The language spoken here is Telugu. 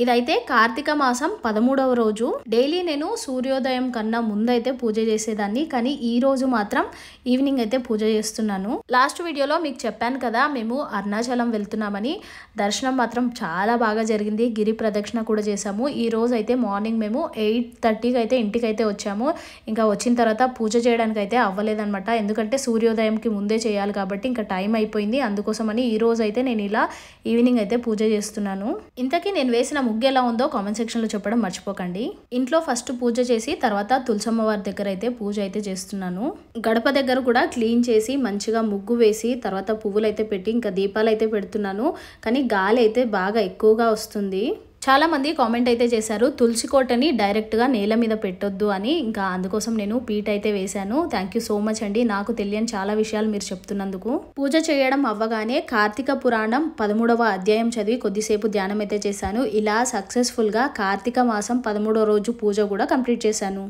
ఇదైతే కార్తీక మాసం 13వ రోజు. డైలీ నేను సూర్యోదయం కన్నా ముందైతే పూజ చేసేదాన్ని, కానీ ఈ రోజు మాత్రం ఈవినింగ్ అయితే పూజ చేస్తున్నాను. లాస్ట్ వీడియోలో మీకు చెప్పాను కదా మేము అరుణాచలం వెళ్తున్నామని. దర్శనం మాత్రం చాలా బాగా జరిగింది. గిరి ప్రదక్షిణ కూడా చేసాము. ఈ రోజు అయితే మార్నింగ్ మేము 8:30కి అయితే ఇంటికైతే వచ్చాము. ఇంకా వచ్చిన తర్వాత పూజ చేయడానికి అయితే అవ్వలేదన్నమాట, ఎందుకంటే సూర్యోదయంకి ముందే చేయాలి కాబట్టి ఇంకా టైం అయిపోయింది. అందుకోసమని ఈ రోజు అయితే నేను ఇలా ఈవినింగ్ అయితే పూజ చేస్తున్నాను. ఇంతకీ నేను వేసిన ముగ్గు ఎలా ఉందో కామెంట్ సెక్షన్లో చెప్పడం మర్చిపోకండి. ఇంట్లో ఫస్ట్ పూజ చేసి తర్వాత తులసమ్మ వారి దగ్గర అయితే పూజ అయితే చేస్తున్నాను. గడప దగ్గర కూడా క్లీన్ చేసి మంచిగా ముగ్గు వేసి తర్వాత పువ్వులు అయితే పెట్టి ఇంకా దీపాలు అయితే పెడుతున్నాను. కానీ గాలి అయితే బాగా ఎక్కువగా వస్తుంది. చాలా మంది కామెంట్ అయితే చేశారు తులసి కోటని డైరెక్ట్గా నేల మీద పెట్టొద్దు అని. ఇంకా అందుకోసం నేను పీట అయితే వేశాను. థ్యాంక్ యూ సో మచ్ అండి, నాకు తెలియని చాలా విషయాలు మీరు చెప్తున్నందుకు. పూజ చేయడం అవ్వగానే కార్తీక పురాణం 13వ అధ్యాయం చదివి కొద్దిసేపు ధ్యానం అయితే చేశాను. ఇలా సక్సెస్ఫుల్గా కార్తీక మాసం 13వ రోజు పూజ కూడా కంప్లీట్ చేశాను.